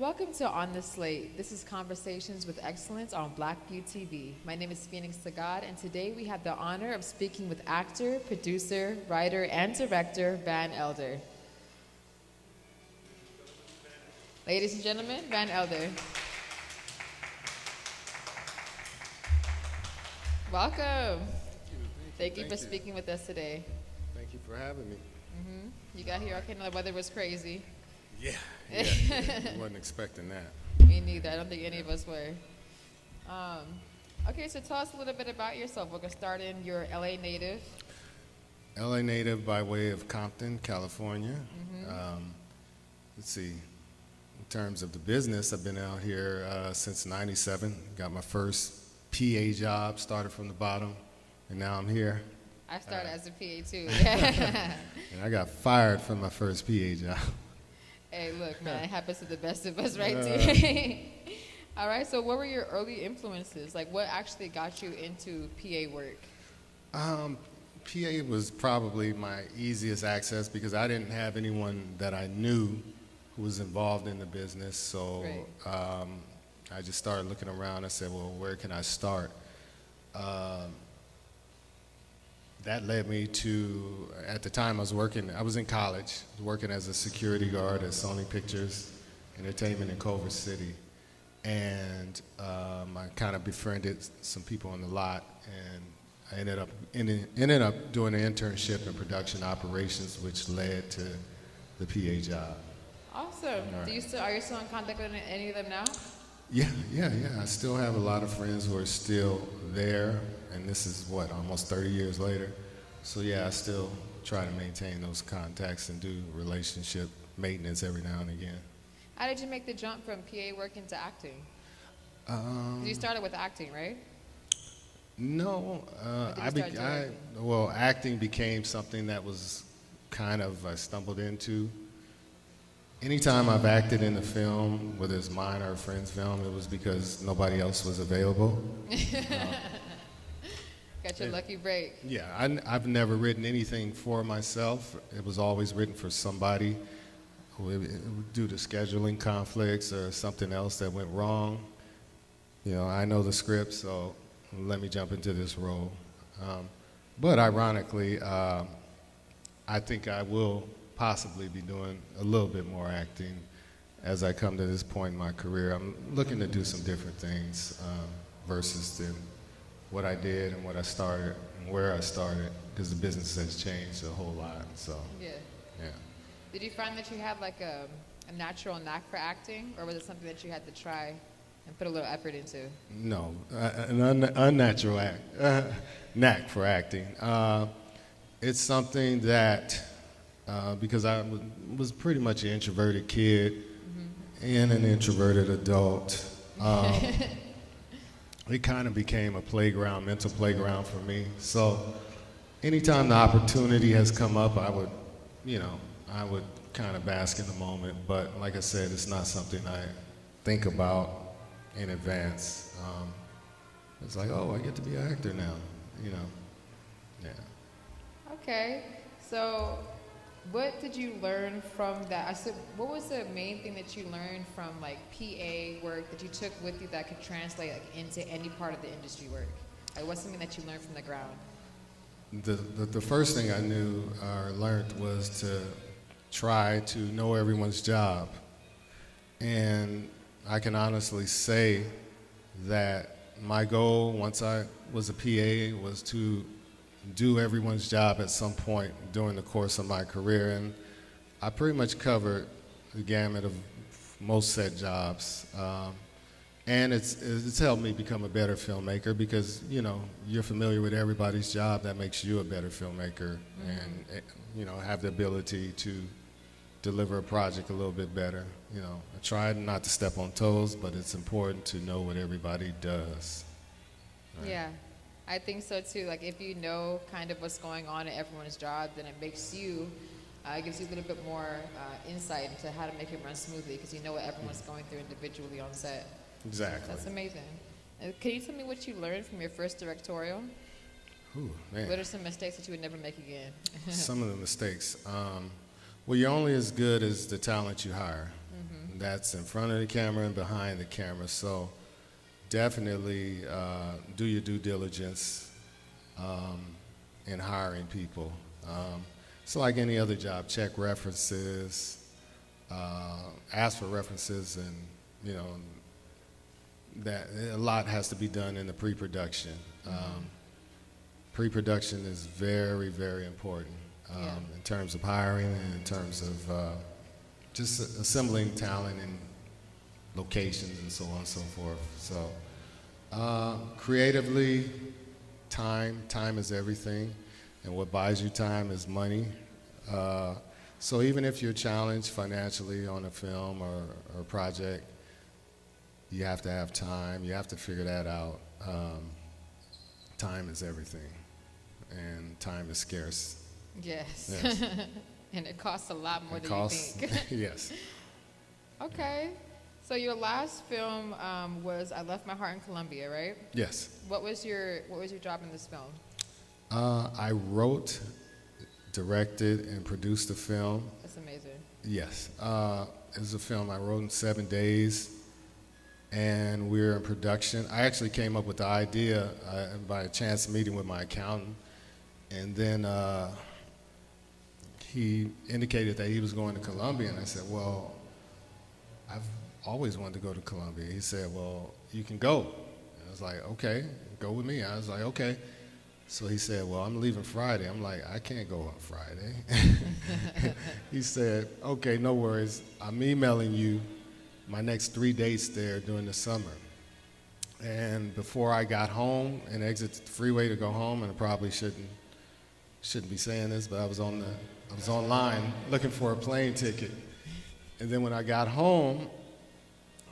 Welcome to On the Slate. This is Conversations with Excellence on Black BBTV. My name is Phoenix Sagad, and today we have the honor of speaking with actor, producer, writer, and director Van Elder. Ladies and gentlemen, Van Elder. Welcome. Thank you for speaking with us today. Thank you for having me. You got here, okay, the weather was crazy. Yeah. Wasn't expecting that. Me neither. I don't think any of us were. Okay, so tell us a little bit about yourself. We're going to start in your LA native. LA native by way of Compton, California. Let's see. In terms of the business, I've been out here since '97. Got my first PA job, started from the bottom, and now I'm here. I started as a PA too. And I got fired from my first PA job. Hey, look, man, it happens to the best of us, right? Too. All right, so what were your early influences? Like, what actually got you into PA work? PA was probably my easiest access because I didn't have anyone that I knew who was involved in the business. So I just started looking around. I said, well, where can I start? That led me to, at the time I was in college, working as a security guard at Sony Pictures Entertainment in Culver City. And I kind of befriended some people on the lot, and I ended up doing an internship in production operations, which led to the PA job. Awesome. Right. Are you still in contact with any of them now? Yeah. I still have a lot of friends who are still there, and this is almost 30 years later. So yeah, I still try to maintain those contacts and do relationship maintenance every now and again. How did you make the jump from PA work into acting? You started with acting, right? No, acting became something that was I stumbled into. Anytime I've acted in a film, whether it's mine or a friend's film, it was because nobody else was available. Got your lucky break. Yeah, I've never written anything for myself. It was always written for somebody who, due to scheduling conflicts or something else that went wrong. I know the script, so let me jump into this role. But ironically, I think I will possibly be doing a little bit more acting as I come to this point in my career. I'm looking to do some different things versus what I did and what I started and where I started, because the business has changed a whole lot. So yeah. Did you find that you had like a natural knack for acting, or was it something that you had to try and put a little effort into? No, an unnatural knack for acting. It's something that because I was pretty much an introverted kid and an introverted adult. It kind of became a mental playground for me. So anytime the opportunity has come up, I would kind of bask in the moment. But like I said, it's not something I think about in advance. It's like, oh, I get to be an actor now, Yeah. Okay, so what did you learn from that? I said, what was the main thing that you learned from like PA work that you took with you that could translate into any part of the industry work? Like, what's something that you learned from the ground? The first thing I knew or learned was to try to know everyone's job. And I can honestly say that my goal once I was a PA was to do everyone's job at some point during the course of my career, and I pretty much covered the gamut of most set jobs, and it's helped me become a better filmmaker because you're familiar with everybody's job. That makes you a better filmmaker, and have the ability to deliver a project a little bit better. I tried not to step on toes, but it's important to know what everybody does. Right? Yeah. I think so too. Like, if you know kind of what's going on in everyone's job, then it makes you, gives you a little bit more insight into how to make it run smoothly because you know what everyone's going through individually on set. Exactly. That's amazing. Can you tell me what you learned from your first directorial? Ooh, man. What are some mistakes that you would never make again? Some of the mistakes. Well, you're only as good as the talent you hire. that's in front of the camera and behind the camera. So definitely do your due diligence in hiring people. So like any other job, check references, ask for references, and you know that a lot has to be done in the pre-production. Pre-production is very, very important in terms of hiring and in terms of just assembling talent and locations and so on and so forth. So creatively, time is everything, and what buys you time is money. So even if you're challenged financially on a film or a project, you have to have time. You have to figure that out. Time is everything, and time is scarce. Yes. Yes. And it costs a lot more It than costs, you think. yes. Okay. So your last film was I Left My Heart in Colombia, right? Yes. What was your job in this film? I wrote, directed, and produced the film. That's amazing. Yes. It was a film I wrote in 7 days, and we were in production. I actually came up with the idea by a chance meeting with my accountant, and then he indicated that he was going to Colombia, and I said, well, I've always wanted to go to Colombia. He said, well, you can go. And I was like, okay, go with me. I was like, okay. So he said, well, I'm leaving Friday. I'm like, I can't go on Friday. He said, okay, no worries. I'm emailing you my next 3 dates there during the summer. And before I got home and exited the freeway to go home, and I probably shouldn't be saying this, but I was online looking for a plane ticket. And then when I got home,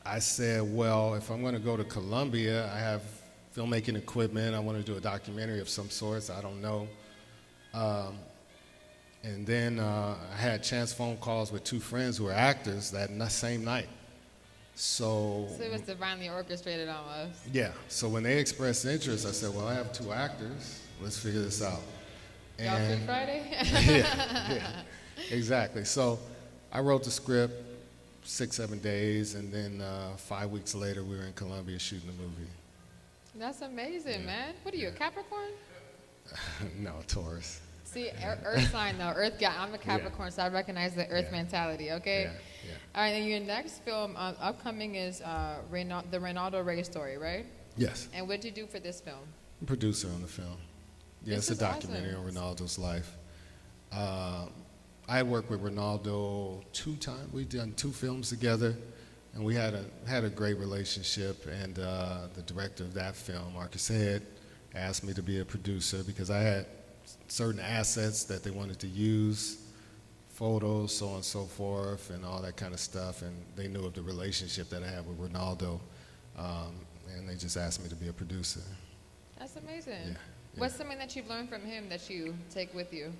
I said, well, if I'm going to go to Colombia, I have filmmaking equipment. I want to do a documentary of some sorts. I don't know. And then I had chance phone calls with 2 friends who were actors that same night. So it was divinely orchestrated almost. Yeah. So when they expressed interest, I said, well, I have 2 actors. Let's figure this out. Y'all free Friday? yeah, exactly. So I wrote the script 6-7 days, and then 5 weeks later, we were in Colombia shooting the movie. That's amazing, man. What are you, a Capricorn? No, Taurus. See, Earth sign though. Earth guy. I'm a Capricorn, so I recognize the Earth mentality. Okay. Yeah. All right. And your next film upcoming is the Ronaldo Ray story, right? Yes. And what did you do for this film? I'm producer on the film. Yeah, This it's a is documentary awesome. on Ronaldo's life. I worked with Ronaldo 2 times. We've done 2 films together, and we had a great relationship. And the director of that film, Marcus Head, asked me to be a producer because I had certain assets that they wanted to use, photos, so on and so forth, and all that kind of stuff. And they knew of the relationship that I had with Ronaldo, and they just asked me to be a producer. That's amazing. Yeah. What's something that you've learned from him that you take with you?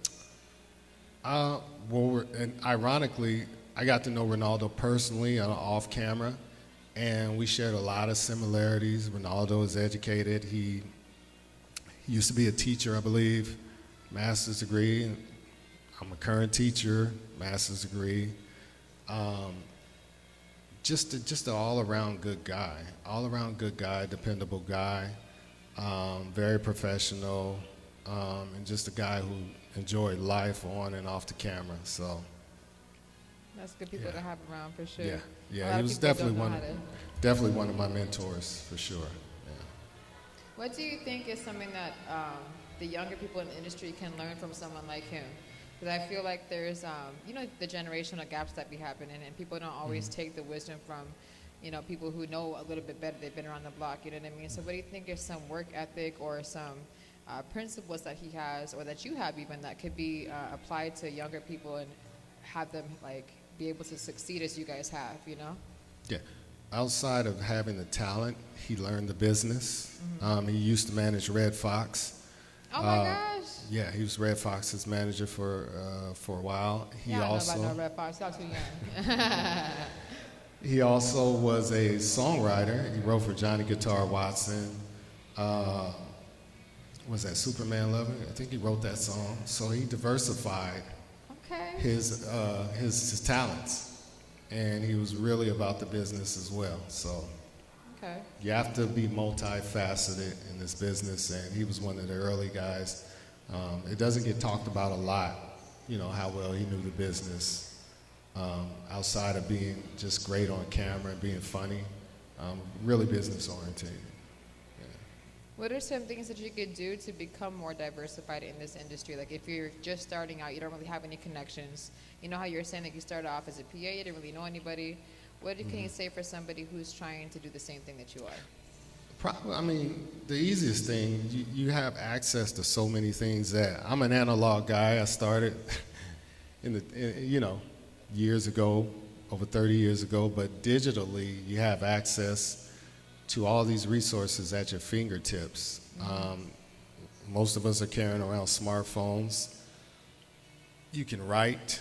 And ironically, I got to know Ronaldo personally off camera, and we shared a lot of similarities. Ronaldo is educated. He used to be a teacher, I believe, master's degree. I'm a current teacher, master's degree. Just an all-around good guy, dependable guy, very professional, and just a guy who enjoyed life on and off the camera. So That's good people to have around for sure. Yeah. He was definitely one of my mentors for sure. Yeah. What do you think is something that the younger people in the industry can learn from someone like him? Because I feel like there's, the generational gaps that be happening, and people don't always take the wisdom from, people who know a little bit better. They've been around the block, you know what I mean? So what do you think is some work ethic or some principles that he has, or that you have even, that could be applied to younger people and have them be able to succeed as you guys have, Yeah. Outside of having the talent, he learned the business. He used to manage Red Fox. Oh my gosh. Yeah, he was Red Fox's manager for a while. I don't know about no Red Fox. Y'all too young. He also was a songwriter. He wrote for Johnny Guitar Watson. Was that Superman Lover? I think he wrote that song. So he diversified his talents. and he was really about the business as well. So Okay. you have to be multifaceted in this business, and he was one of the early guys. It doesn't get talked about a lot, you know, how well he knew the business, outside of being just great on camera and being funny, really business oriented. What are some things that you could do to become more diversified in this industry? Like if you're just starting out, you don't really have any connections. You know how you're saying that you started off as a PA, you didn't really know anybody. What can you say for somebody who's trying to do the same thing that you are? I mean, the easiest thing, you have access to so many things that I'm an analog guy. I started you know, years ago, over 30 years ago, but digitally you have access to all these resources at your fingertips. Most of us are carrying around smartphones. You can write,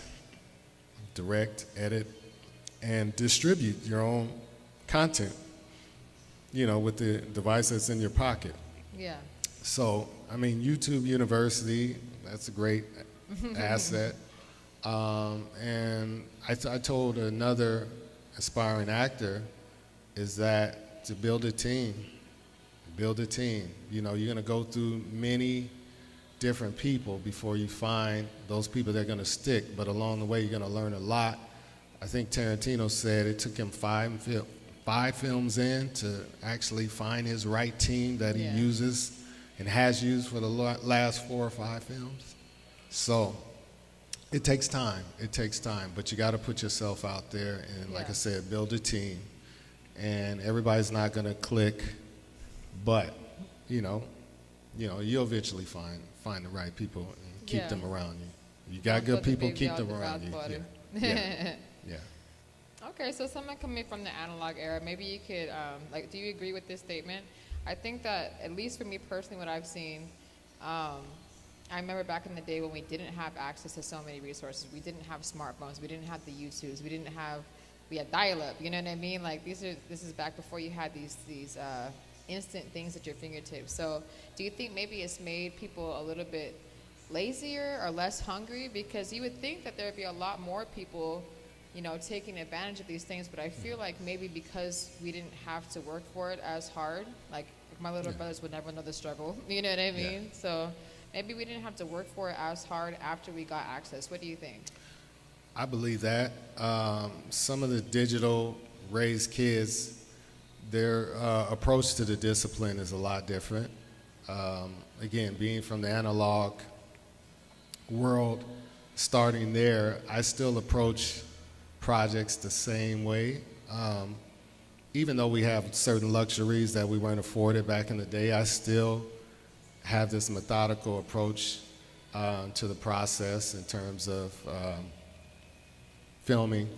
direct, edit, and distribute your own content, you know, with the device that's in your pocket. Yeah. So, I mean, YouTube University, that's a great asset. And I told another aspiring actor is that to build a team. You know, you're gonna go through many different people before you find those people that are gonna stick, but along the way you're gonna learn a lot. I think Tarantino said it took him five films in to actually find his right team that he uses and has used for the last 4 or 5 films. So it takes time, but you gotta put yourself out there and, like I said, build a team. And everybody's not gonna click, but you know, you'll eventually find the right people and keep them around you. You got good people, keep them around you. Yeah. Okay, so someone coming from the analog era, maybe you could, do you agree with this statement? I think that, at least for me personally, what I've seen, I remember back in the day when we didn't have access to so many resources. We didn't have smartphones, we didn't have the YouTubes, we had dial-up, you know what I mean? Like this is back before you had these instant things at your fingertips. So do you think maybe it's made people a little bit lazier or less hungry? Because you would think that there would be a lot more people, you know, taking advantage of these things, but I feel like maybe because we didn't have to work for it as hard, like my little brothers would never know the struggle, you know what I mean? Yeah. So maybe we didn't have to work for it as hard after we got access. What do you think? I believe that. Some of the digital raised kids, their approach to the discipline is a lot different. Again, being from the analog world, starting there, I still approach projects the same way. Even though we have certain luxuries that we weren't afforded back in the day, I still have this methodical approach to the process in terms of filming,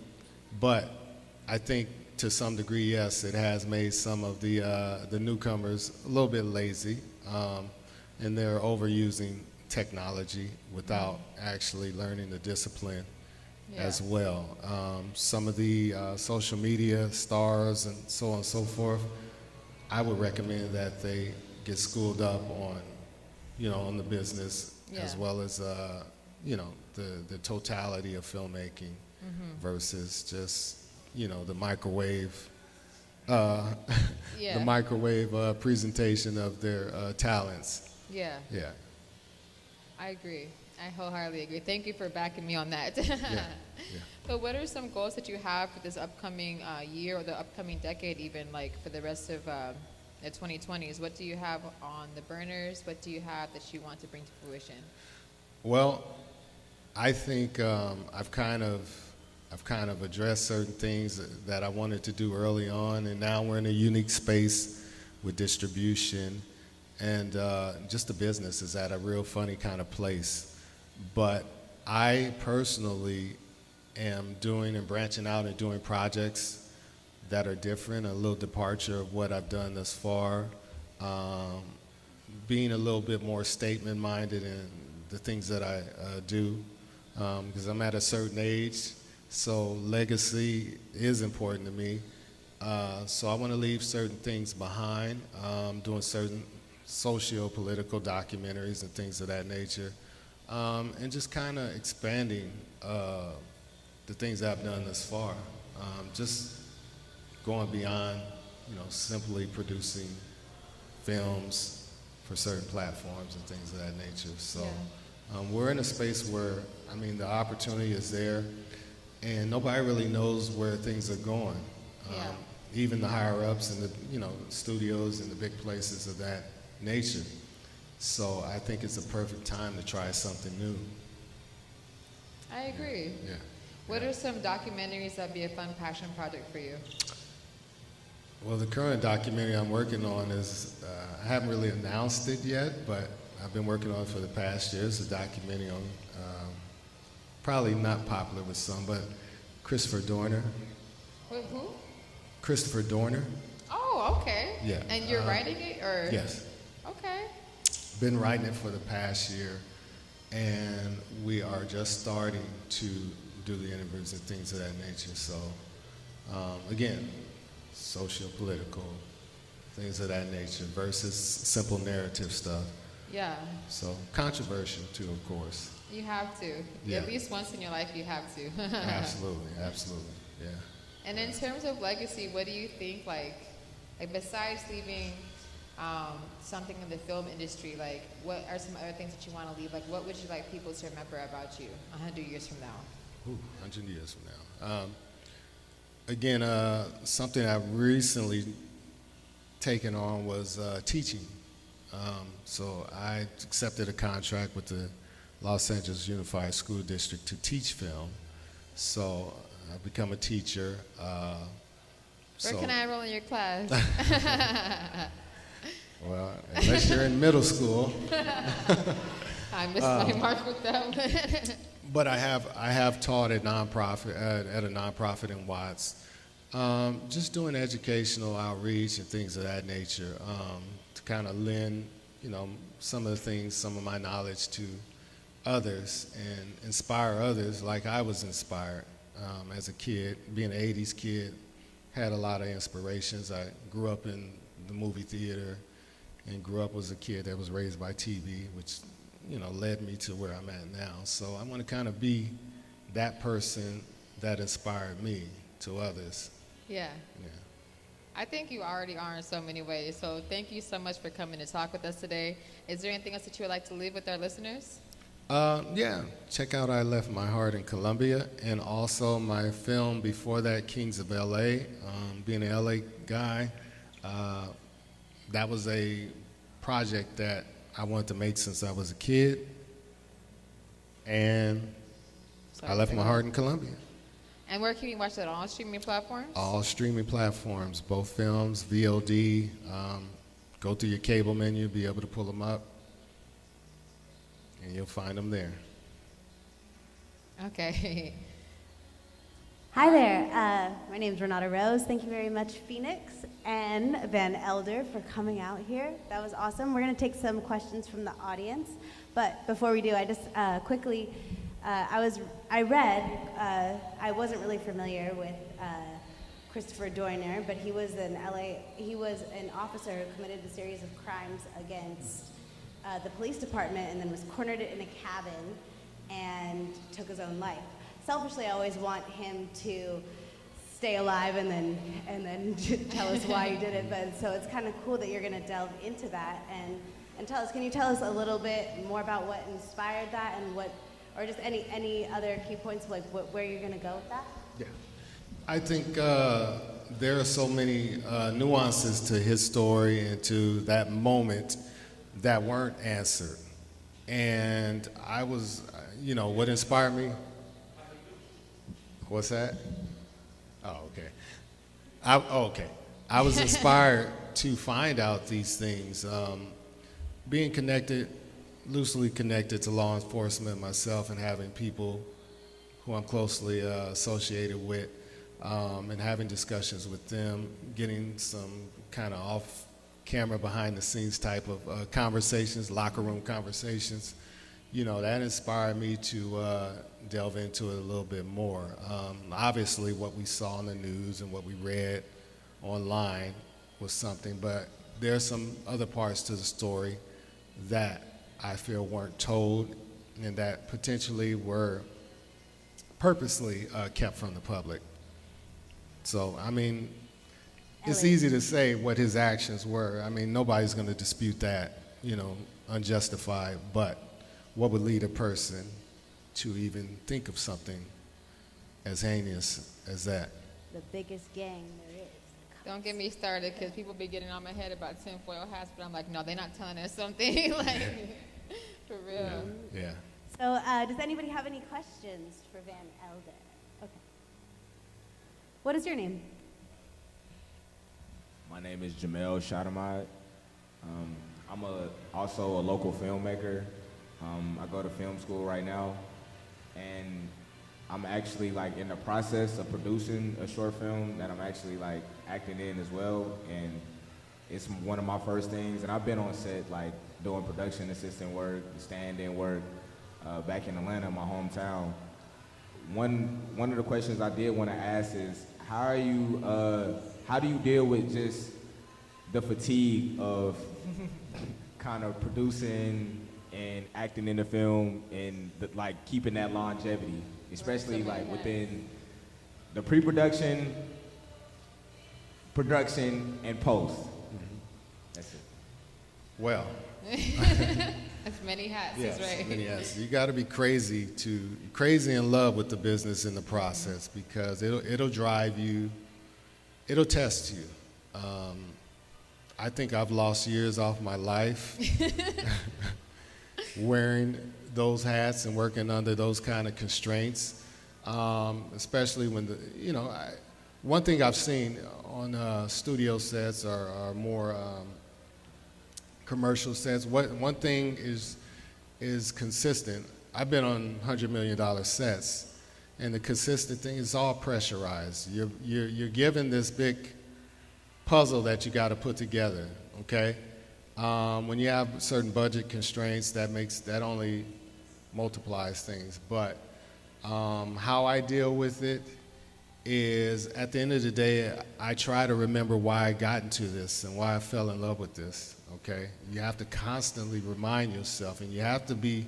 but I think to some degree, yes, it has made some of the newcomers a little bit lazy, and they're overusing technology without actually learning the discipline as well. Some of the social media stars and so on and so forth, I would recommend that they get schooled up on, you know, on the business as well as, you know, the totality of filmmaking versus just, you know, the microwave, the microwave presentation of their talents. Yeah. Yeah. I agree. I wholeheartedly agree. Thank you for backing me on that. Yeah. But what are some goals that you have for this upcoming year or the upcoming decade, even like for the rest of the 2020s? What do you have on the burners? What do you have that you want to bring to fruition? Well, I think I've kind of addressed certain things that I wanted to do early on, and now we're in a unique space with distribution, and just the business is at a real funny kind of place. But I personally am doing and branching out and doing projects that are different, a little departure of what I've done thus far, being a little bit more statement-minded in the things that I do, because I'm at a certain age. So legacy is important to me. So I want to leave certain things behind, doing certain socio-political documentaries and things of that nature, and just kind of expanding the things that I've done thus far. just going beyond, simply producing films for certain platforms and things of that nature. So we're in a space where, the opportunity is there, and nobody really knows where things are going. Even the higher ups and the studios and the big places of that nature. So I think it's a perfect time to try something new. I agree. Yeah. What are some documentaries that'd be a fun passion project for you? Well, the current documentary I'm working on is, I haven't really announced it yet, but I've been working on it for the past year. It's a documentary on, probably not popular with some, but Christopher Dorner. Wait, who? Christopher Dorner. Oh, okay. Yeah. And you're writing it, or? Yes. Okay. Been writing it for the past year, and we are just starting to do the interviews and things of that nature. So, again, socio-political, things of that nature versus simple narrative stuff. Yeah. So, controversial too, of course. You have to. Yeah. At least once in your life, you have to. Absolutely, yeah. And in terms of legacy, what do you think, like besides leaving something in the film industry, like what are some other things that you want to leave? Like what would you like people to remember about you 100 years from now? Ooh, 100 years from now. Again, something I've recently taken on was teaching. So I accepted a contract with the Los Angeles Unified School District to teach film. So I've become a teacher. Where can I enroll in your class? Well, unless you're in middle school. I missed my mark with that one. But I have taught at nonprofit at a nonprofit in Watts, just doing educational outreach and things of that nature, to kind of lend some of the things, some of my knowledge to others and inspire others like I was inspired as a kid. Being an 80s kid, had a lot of inspirations. I grew up in the movie theater and grew up as a kid that was raised by TV, which led me to where I'm at now. So I'm going to kind of be that person that inspired me to others. Yeah. I think you already are in so many ways. So thank you so much for coming to talk with us today. Is there anything else that you would like to leave with our listeners? Check out I Left My Heart in Columbia, and also my film before that, Kings of LA. Being an LA guy, that was a project that I wanted to make since I was a kid, and I left my heart in Columbia. And where can you watch that? On all streaming platforms? All streaming platforms, both films, VOD. Go through your cable menu, be able to pull them up, and you'll find them there. Okay. Hi there. My name is Renata Rose. Thank you very much, Phoenix and Van Elder, for coming out here. That was awesome. We're going to take some questions from the audience. But before we do, I just quickly, I wasn't really familiar with Christopher Dorner, but he was an officer who committed a series of crimes against the police department and then was cornered in a cabin and took his own life. Selfishly, I always want him to stay alive and then tell us why he did it. But so it's kind of cool that you're going to delve into that and tell us. Can you tell us a little bit more about what inspired that and or just any other key points, like where you're going to go with that? Yeah, I think there are so many nuances to his story and to that moment that weren't answered, and I was, what inspired me. What's that? Oh, okay. I was inspired to find out these things. Being loosely connected to law enforcement myself, and having people who I'm closely associated with, and having discussions with them, getting some kind of off-camera, behind-the-scenes type of conversations, locker room conversations. That inspired me to delve into it a little bit more. Obviously, what we saw in the news and what we read online was something, but there are some other parts to the story that I feel weren't told and that potentially were purposely kept from the public. So, I mean, it's LA. easy to say what his actions were. I mean, nobody's going to dispute that, unjustified. But what would lead a person to even think of something as heinous as that? The biggest gang there is. Don't get me started, because people be getting on my head about tinfoil hats, but I'm like, no, they're not telling us something. Like, for real. Yeah. So, does anybody have any questions for Van Elder? Okay. What is your name? My name is Jamel Shadamad. I'm also a local filmmaker. I go to film school right now, and I'm actually like in the process of producing a short film that I'm actually like acting in as well, and it's one of my first things. And I've been on set like doing production assistant work, stand-in work, back in Atlanta, my hometown. One of the questions I did want to ask is, how do you deal with just the fatigue of kind of producing and acting in the film and like keeping that longevity, especially like within the pre-production, production, and post? That's it. Well, That's many hats, yes, is right. many hats. You got to be crazy in love with the business in the process, because it'll drive you, it'll test you. I think I've lost years off my life wearing those hats and working under those kind of constraints, especially when one thing I've seen on studio sets or more commercial sets. One thing is consistent. I've been on $100 million sets, and the consistent thing is all pressurized. You're given this big puzzle that you got to put together. Okay, when you have certain budget constraints, that only multiplies things. But how I deal with it is, at the end of the day, I try to remember why I got into this and why I fell in love with this. Okay, you have to constantly remind yourself, and you have to be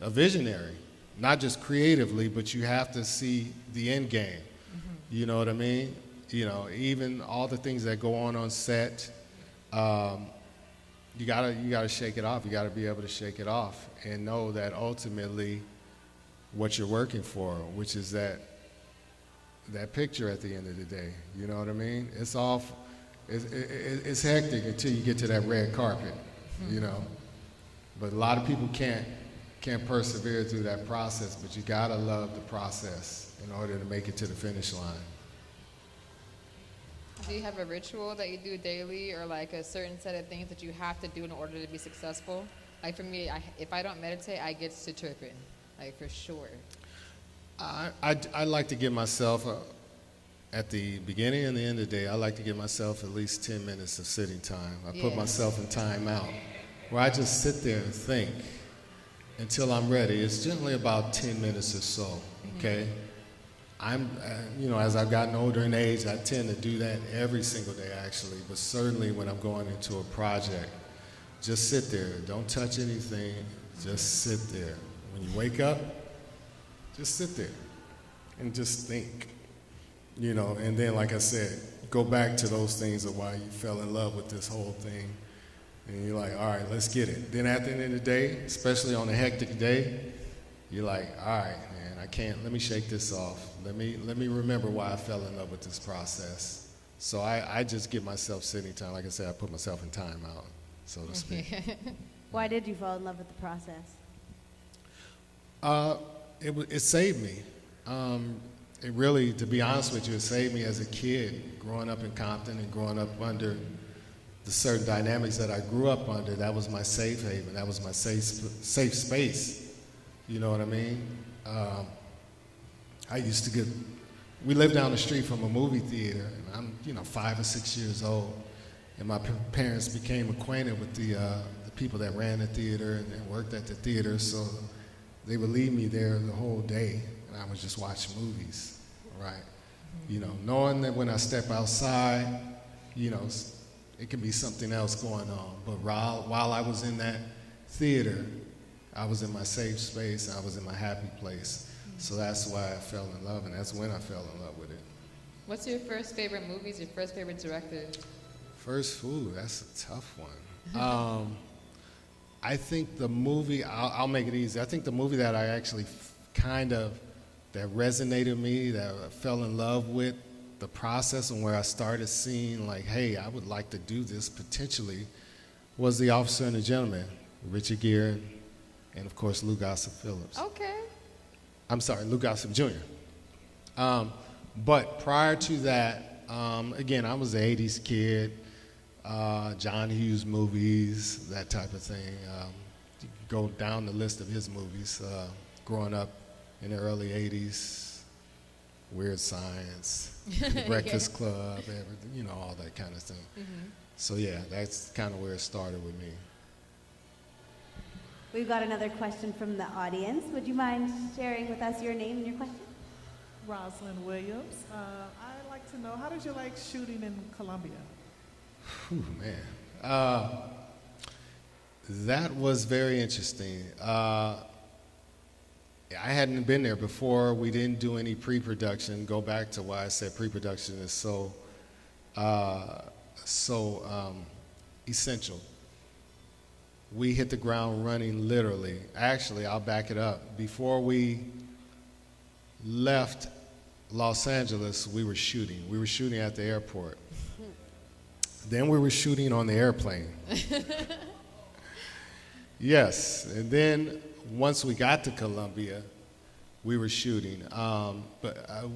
a visionary, not just creatively, but you have to see the end game. Mm-hmm. You know what I mean? Even all the things that go on set, you gotta shake it off. You gotta be able to shake it off and know that ultimately, what you're working for, which is that picture at the end of the day. You know what I mean? It's hectic until you get to that red carpet, But a lot of people can't persevere through that process, but you gotta love the process in order to make it to the finish line. Do you have a ritual that you do daily, or like a certain set of things that you have to do in order to be successful? Like for me, if I don't meditate, I get to tripping, like for sure. I like to give myself, at the beginning and the end of the day, I like to give myself at least 10 minutes of sitting time. I put myself in time out, where I just sit there and think until I'm ready. It's generally about 10 minutes or so, okay? I'm, as I've gotten older in age, I tend to do that every single day, actually, but certainly when I'm going into a project, just sit there. Don't touch anything. Just sit there. When you wake up, just sit there and just think, and then, like I said, go back to those things of why you fell in love with this whole thing, and you're like, all right, let's get it. Then at the end of the day, especially on a hectic day, you're like, all right, man, let me shake this off. Let me remember why I fell in love with this process. So I just give myself sitting time. Like I said, I put myself in time out, so to speak. Why did you fall in love with the process? It saved me. It really, to be honest with you, it saved me as a kid, growing up in Compton and growing up under the certain dynamics that I grew up under. That was my safe haven. That was my safe space. You know what I mean? We lived down the street from a movie theater, and I'm 5 or 6 years old, and my parents became acquainted with the people that ran the theater and worked at the theater, so they would leave me there the whole day, and I would just watch movies, right? Knowing that when I step outside, it can be something else going on, but while I was in that theater, I was in my safe space, I was in my happy place. So that's why I fell in love, and that's when I fell in love with it. What's your first favorite movies? Your first favorite director? First, ooh, that's a tough one. I think the movie, I'll make it easy. I think the movie that I actually that resonated with me, that I fell in love with, the process and where I started seeing like, hey, I would like to do this potentially, was The Officer and the Gentleman, Richard Gere, and of course Lou Gossett Phillips. Okay. I'm sorry, Lou Gossett Jr. But prior to that, again, I was an 80s kid, John Hughes movies, that type of thing. You go down the list of his movies, growing up in the early 80s, Weird Science, The Breakfast Club, everything, all that kind of thing. Mm-hmm. So yeah, that's kind of where it started with me. We've got another question from the audience. Would you mind sharing with us your name and your question? Rosalind Williams. I'd like to know, how did you like shooting in Colombia? Whew, man. That was very interesting. I hadn't been there before. We didn't do any pre-production. Go back to why I said pre-production is so essential. We hit the ground running literally. Actually, I'll back it up. Before we left Los Angeles, we were shooting. We were shooting at the airport. Then we were shooting on the airplane. Yes, and then once we got to Colombia, we were shooting.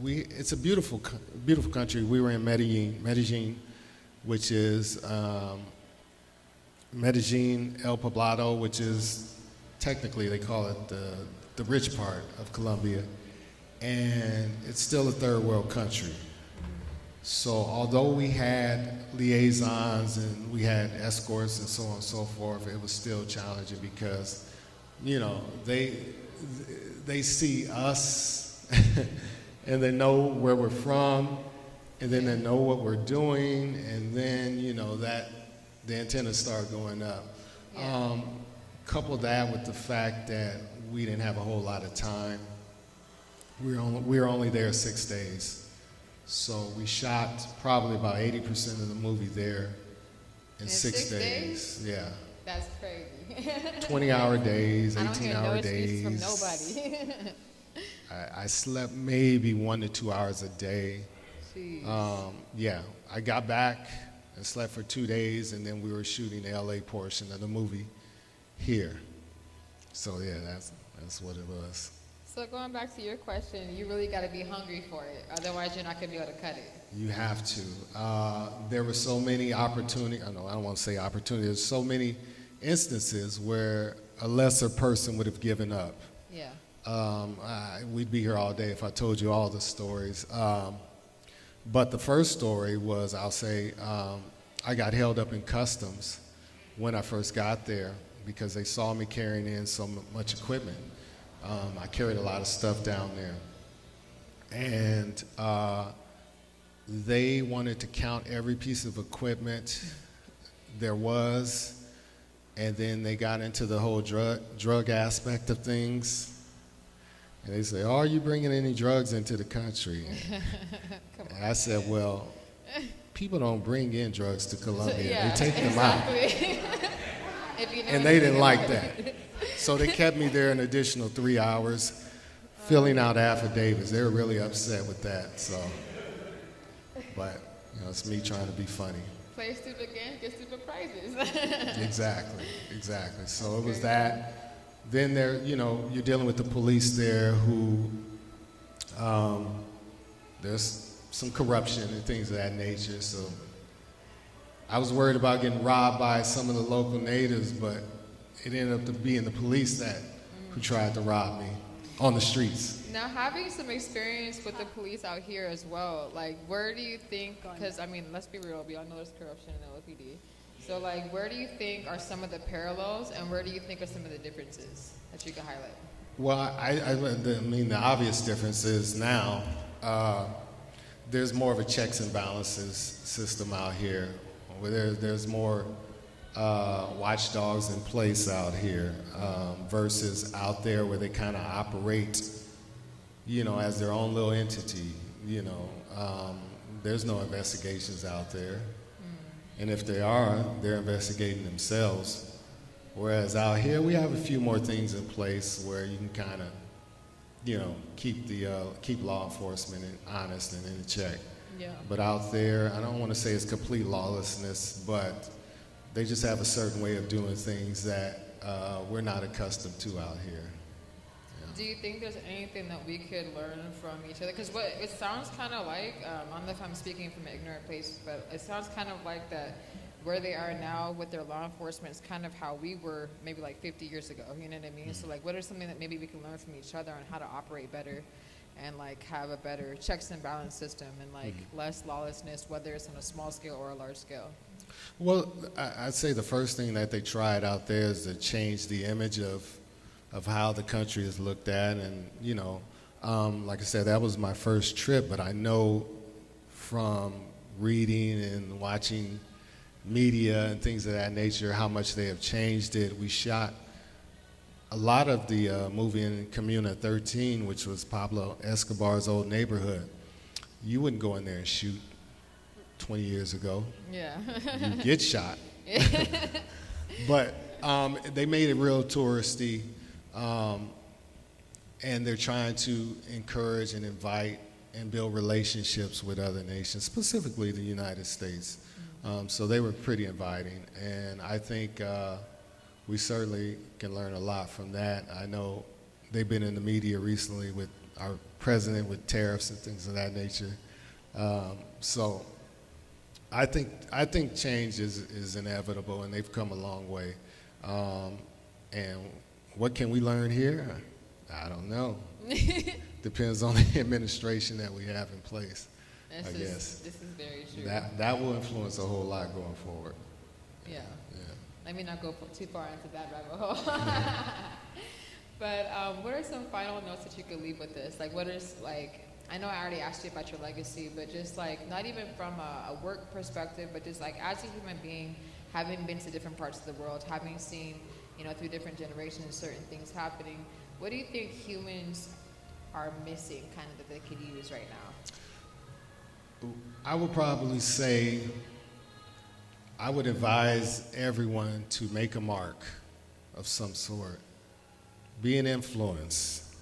It's a beautiful country. We were in Medellin, which is Medellin, El Poblado, which is technically they call it the rich part of Colombia, and it's still a third world country. So although we had liaisons and we had escorts and so on and so forth, it was still challenging because, they see us and they know where we're from, and then they know what we're doing, and then, that the antennas start going up. Yeah. Couple that with the fact that we didn't have a whole lot of time. We were only there 6 days. So we shot probably about 80% of the movie there in 6 days. Yeah. That's crazy. 20-hour days, 18-hour days. I don't hear no excuses from nobody. I slept maybe 1 to 2 hours a day. Jeez. Yeah, I got back and slept for 2 days, and then we were shooting the LA portion of the movie here. So yeah, that's what it was. So going back to your question, you really got to be hungry for it. Otherwise, you're not going to be able to cut it. You have to. There were so many opportunities. I don't want to say opportunities. There's so many instances where a lesser person would have given up. Yeah. We'd be here all day if I told you all the stories. But the first story was, I'll say, I got held up in customs when I first got there because they saw me carrying in so much equipment. I carried a lot of stuff down there. And they wanted to count every piece of equipment there was, and then they got into the whole drug aspect of things. And they say, are you bringing any drugs into the country? And I said, well, people don't bring in drugs to Colombia. Yeah, they take them out. And they didn't like that. So they kept me there an additional 3 hours, filling out affidavits. They were really upset with that. So, but it's me trying to be funny. Play stupid games, get stupid prizes. Exactly. So it was that. Then you're dealing with the police there who, there's some corruption and things of that nature. So I was worried about getting robbed by some of the local natives, but it ended up being the police who tried to rob me on the streets. Now, having some experience with the police out here as well, like, where do you think, because, let's be real, we all know there's corruption in the LAPD. So, like, where do you think are some of the parallels, and where do you think are some of the differences that you could highlight? Well, the obvious difference is now there's more of a checks and balances system out here, where there's more watchdogs in place out here versus out there where they kind of operate, as their own little entity. there's no investigations out there. And if they are, they're investigating themselves. Whereas out here, we have a few more things in place where you can kind of, keep law enforcement honest and in check. Yeah. But out there, I don't want to say it's complete lawlessness, but they just have a certain way of doing things that we're not accustomed to out here. Do you think there's anything that we could learn from each other? Because what it sounds kind of like, I don't know if I'm speaking from an ignorant place, but it sounds kind of like that where they are now with their law enforcement is kind of how we were maybe like 50 years ago, you know what I mean? Mm-hmm. So like what are something that maybe we can learn from each other on how to operate better and like have a better checks and balance system and like less lawlessness, whether it's on a small scale or a large scale? Well, I'd say the first thing that they tried out there is to change the image of how the country is looked at. And, like I said, that was my first trip, but I know from reading and watching media and things of that nature how much they have changed it. We shot a lot of the movie in Comuna 13, which was Pablo Escobar's old neighborhood. You wouldn't go in there and shoot 20 years ago. Yeah. You get shot. But they made it real touristy. And they're trying to encourage and invite and build relationships with other nations, specifically the United States. So they were pretty inviting, and I think we certainly can learn a lot from that. I know they've been in the media recently with our president with tariffs and things of that nature. So I think change is inevitable, and they've come a long way. And what can we learn here? I don't know. Depends on the administration that we have in place, I guess. This is very true. That will influence a whole lot going forward. Yeah. Let me not go too far into that rabbit hole. But what are some final notes that you could leave with this? Like, what is, like, I know I already asked you about your legacy, but just like, not even from a work perspective, but just like as a human being, having been to different parts of the world, having seen, through different generations, certain things happening, what do you think humans are missing kind of that they could use right now? I would probably say, I would advise everyone to make a mark of some sort. Be an influence.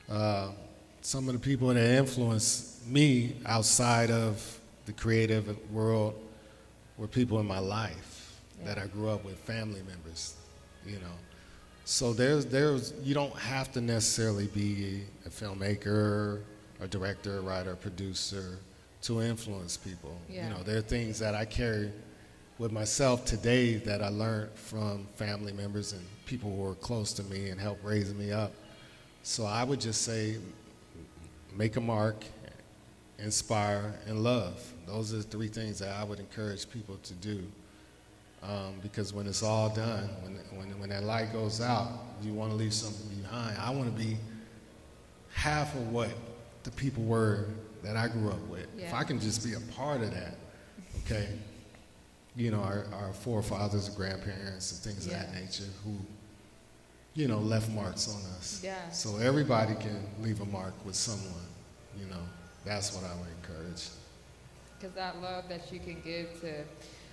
Some of the people that influence me outside of the creative world were people in my life that I grew up with, family members, So there's you don't have to necessarily be a filmmaker, a director, a writer, a producer to influence people. Yeah. There are things that I carry with myself today that I learned from family members and people who were close to me and helped raise me up. So I would just say, make a mark, inspire, and love. Those are the three things that I would encourage people to do. Because when it's all done, when that light goes out, you want to leave something behind. I want to be half of what the people were that I grew up with. Yeah. If I can just be a part of that, okay? Our forefathers and grandparents and things of that nature who, left marks on us. Yeah. So everybody can leave a mark with someone, That's what I would encourage. Because that love that you can give to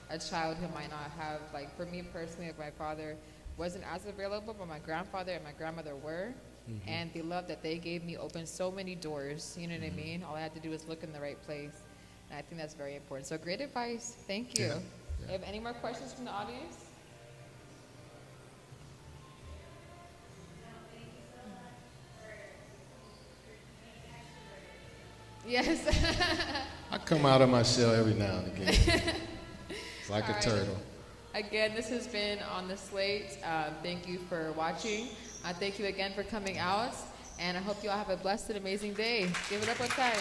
a child who might not have, like for me personally, if my father wasn't as available, but my grandfather and my grandmother were, and the love that they gave me opened so many doors, you know what I mean? All I had to do was look in the right place, and I think that's very important. So great advice, thank you. Yeah. Have any more questions from the audience? Yes. I come out of my shell every now and again. It's like a turtle. Again, this has been On the Slate. Thank you for watching. Thank you again for coming out. And I hope you all have a blessed and amazing day. Give it up one time.